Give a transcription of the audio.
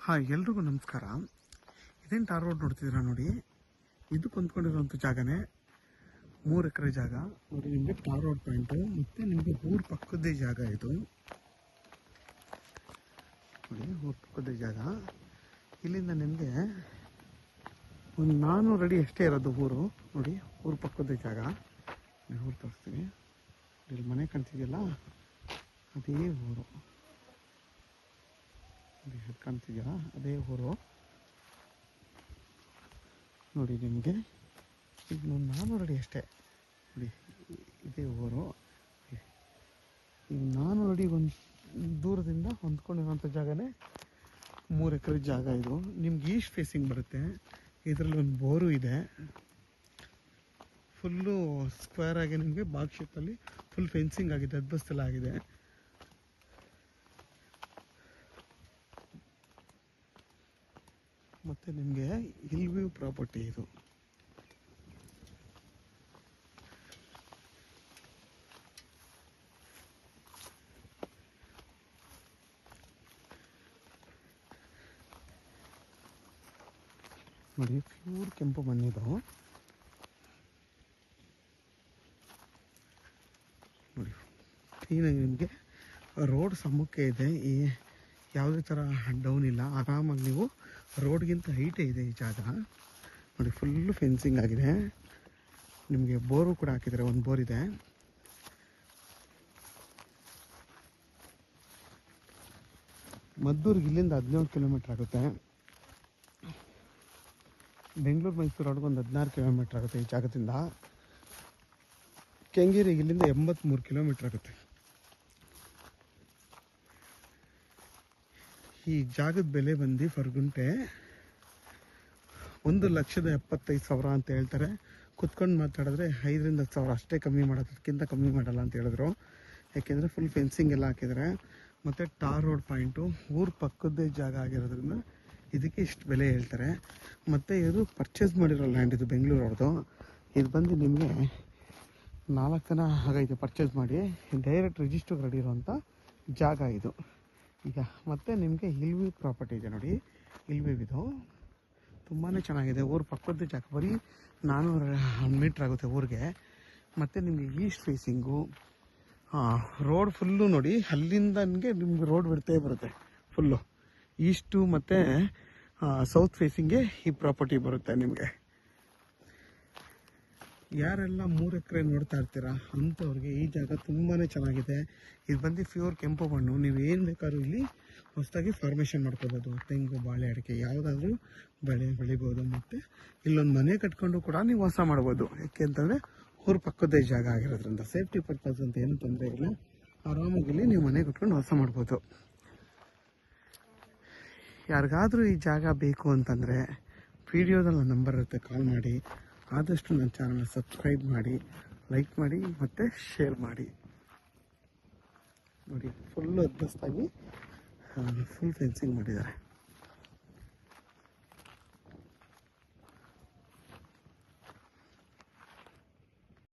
Hi, ಎಲ್ರಿಗೂ ನಮಸ್ಕಾರ. ಇದೇನು ಟಾರ್ ರೋಡ್ ನೋಡ್ತಿದ್ದೀರಾ ನೋಡಿ. ಇದು ಕೊಂದ್ಕೊಂಡಿರೋಂಥ ಜಾಗನೇ 3 ಎಕರೆ ಜಾಗ ನೋಡಿ. ನಿಮಗೆ ಟಾರ್ ರೋಡ್ ಪಾಯಿಂಟು ಮತ್ತು ನಿಮಗೆ ಊರು ಪಕ್ಕದ್ದೇ ಜಾಗ ಇದು ನೋಡಿ. ಊರು ಪಕ್ಕದ್ದೇ ಜಾಗ. ಇಲ್ಲಿಂದ ನಿಮಗೆ ಒಂದು 400 ಅಡಿ ಅಷ್ಟೇ ಇರೋದು ಊರು ನೋಡಿ. ಊರು ಪಕ್ಕದ್ದೇ ಜಾಗ. ಊರು ತೋರಿಸ್ತೀನಿ. ಇಲ್ಲಿ ಮನೆ ಕಾಣ್ತಿದೆಯಲ್ಲ, ಅದೇ ಊರು. ಕಾಣ್ತಿದೆಯಲ್ಲ, ಅದೇ ಊರು ನೋಡಿ. ನಿಮಗೆ ಈಗ 400 ಅಡಿ ಅಷ್ಟೇ ನೋಡಿ, ಇದೇ ಊರು. ಈ 400 ಅಡಿ ಒಂದು ದೂರದಿಂದ ಹೊಂದ್ಕೊಂಡಿರೋಂಥ ಜಾಗನೇ 3 ಎಕರೆ ಜಾಗ ಇದು. ನಿಮ್ಗೆ ಈಸ್ಟ್ ಫೇಸಿಂಗ್ ಬರುತ್ತೆ. ಇದರಲ್ಲಿ ಒಂದು ಬೋರು ಇದೆ. ಫುಲ್ಲು ಸ್ಕ್ವೇರ್ ಆಗಿ ನಿಮಗೆ ಬಾಗ್ ಶೇಪಲ್ಲಿ ಫುಲ್ ಫೆನ್ಸಿಂಗ್ ಆಗಿದೆ, ಅದ್ಬಸ್ತೆಲ್ಲ ಆಗಿದೆ. ಮತ್ತು ನಿಮಗೆ ಹಿಲ್ ವ್ಯೂ ಪ್ರಾಪರ್ಟಿ ಇದು. ನೋಡಿ, ಪ್ಯೂರ್ ಕೆಂಪು ಮಣ್ಣಿದು ನೋಡಿ. ಕ್ಲೀನಾಗಿ ನಿಮಗೆ ರೋಡ್ ಸಮ್ಮುಖಕ್ಕೆ ಇದೆ. ಈ ಯಾವುದೇ ಥರ ಡೌನ್ ಇಲ್ಲ. ಆರಾಮಾಗಿ ನೀವು ರೋಡ್ಗಿಂತ ಹೈಟೇ ಇದೆ ಈ ಜಾಗ ನೋಡಿ. ಫುಲ್ಲು ಫೆನ್ಸಿಂಗ್ ಆಗಿದೆ. ನಿಮಗೆ ಬೋರು ಕೂಡ ಹಾಕಿದ್ದಾರೆ. ಒಂದು ಬೋರ್ ಇದೆ. ಮದ್ದೂರಿಗೆ ಇಲ್ಲಿಂದ 17 ಕಿಲೋಮೀಟ್ರ್ ಆಗುತ್ತೆ. ಬೆಂಗಳೂರು ಮೈಸೂರು ರೋಡ್ಗೆ ಒಂದು 16 ಕಿಲೋಮೀಟ್ರ್ ಆಗುತ್ತೆ ಈ ಜಾಗದಿಂದ. ಕೆಂಗೇರಿಗೆ ಇಲ್ಲಿಂದ 83 ಕಿಲೋಮೀಟ್ರ್ ಆಗುತ್ತೆ. ಈ ಜಾಗದ ಬೆಲೆ ಬಂದು ಫರ್ ಗುಂಟೆ 1,75,000 ಅಂತ ಹೇಳ್ತಾರೆ. ಕುತ್ಕೊಂಡು ಮಾತಾಡಿದ್ರೆ 5,000 ರಿಂದ 10,000 ಅಷ್ಟೇ ಕಮ್ಮಿ ಮಾಡೋದು, ಅದಕ್ಕಿಂತ ಕಮ್ಮಿ ಮಾಡಲ್ಲ ಅಂತ ಹೇಳಿದ್ರು. ಯಾಕೆಂದರೆ ಫುಲ್ ಫೆನ್ಸಿಂಗ್ ಎಲ್ಲ ಹಾಕಿದ್ದಾರೆ. ಮತ್ತು ಟಾರ್ ರೋಡ್ ಪಾಯಿಂಟು ಊರು ಪಕ್ಕದ್ದೇ ಜಾಗ ಆಗಿರೋದ್ರಿಂದ ಇದಕ್ಕೆ ಇಷ್ಟು ಬೆಲೆ ಹೇಳ್ತಾರೆ. ಮತ್ತು ಇದು ಪರ್ಚೇಸ್ ಮಾಡಿರೋ ಲ್ಯಾಂಡ್ ಇದು, ಬೆಂಗಳೂರು ಅವ್ರದ್ದು. ಇದು ಬಂದು ನಿಮಗೆ 4 ಜನ ಆಗೈತೆ ಪರ್ಚೇಸ್ ಮಾಡಿ. ಡೈರೆಕ್ಟ್ ರಿಜಿಸ್ಟರ್ಗೆ ರೆಡಿ ಇರೋಂಥ ಜಾಗ ಇದು ಈಗ. ಮತ್ತು ನಿಮಗೆ ಹಿಲ್ ವ್ಯೂ ಪ್ರಾಪರ್ಟಿ ಇದೆ ನೋಡಿ. ಹಿಲ್ ವ್ಯೂ ಇದು ತುಂಬಾ ಚೆನ್ನಾಗಿದೆ. ಊರು ಪಕ್ಕದ ಜಾಗ. ಬರೀ 400 ಮೀಟ್ರ್ ಆಗುತ್ತೆ ಊರಿಗೆ. ಮತ್ತು ನಿಮಗೆ ಈಸ್ಟ್ ಫೇಸಿಂಗು ರೋಡ್ ಫುಲ್ಲು ನೋಡಿ. ಅಲ್ಲಿಂದ ನಿಮಗೆ ರೋಡ್ ಬಿಡ್ತೇ ಬರುತ್ತೆ ಫುಲ್ಲು. ಈಸ್ಟು ಮತ್ತು ಸೌತ್ ಫೇಸಿಂಗ್ಗೆ ಈ ಪ್ರಾಪರ್ಟಿ ಬರುತ್ತೆ ನಿಮಗೆ. ಯಾರೆಲ್ಲ 3 ಎಕರೆ ನೋಡ್ತಾ ಇರ್ತೀರಾ ಅಂಥವ್ರಿಗೆ ಈ ಜಾಗ ತುಂಬಾ ಚೆನ್ನಾಗಿದೆ. ಇದು ಬಂದು ಪ್ಯೂರ್ ಕೆಂಪು ಮಣ್ಣು. ನೀವು ಏನು ಬೇಕಾದ್ರೂ ಇಲ್ಲಿ ಹೊಸದಾಗಿ ಫಾರ್ಮೇಷನ್ ಮಾಡ್ಕೋಬೋದು. ತೆಂಗು, ಬಾಳೆ, ಅಡಿಕೆ ಯಾವುದಾದ್ರೂ ಬೆಳಿಬೋದು. ಮತ್ತು ಇಲ್ಲೊಂದು ಮನೆ ಕಟ್ಕೊಂಡು ಕೂಡ ನೀವು ವಾಸ ಮಾಡ್ಬೋದು. ಯಾಕೆ ಅಂತಂದರೆ ಊರು ಪಕ್ಕದೇ ಜಾಗ ಆಗಿರೋದ್ರಿಂದ ಸೇಫ್ಟಿ ಪರ್ಪಸ್ ಅಂತ ಏನು ತೊಂದರೆ ಇಲ್ಲ. ಆರಾಮಾಗಿ ಇಲ್ಲಿ ನೀವು ಮನೆ ಕಟ್ಕೊಂಡು ವಾಸ ಮಾಡ್ಬೋದು. ಯಾರಿಗಾದರೂ ಈ ಜಾಗ ಬೇಕು ಅಂತಂದರೆ ವಿಡಿಯೋದಲ್ಲಿ ನನ್ನ ನಂಬರ್ ಇರುತ್ತೆ, ಕಾಲ್ ಮಾಡಿ. ಆದಷ್ಟು ನನ್ನ ಚಾನಲ್ನ ಸಬ್ಸ್ಕ್ರೈಬ್ ಮಾಡಿ, ಲೈಕ್ ಮಾಡಿ ಮತ್ತು ಶೇರ್ ಮಾಡಿ ನೋಡಿ. ಫುಲ್ಲು ಅದ್ಭುತವಾಗಿ ಫುಲ್ ಫೆನ್ಸಿಂಗ್ ಮಾಡಿದ್ದಾರೆ.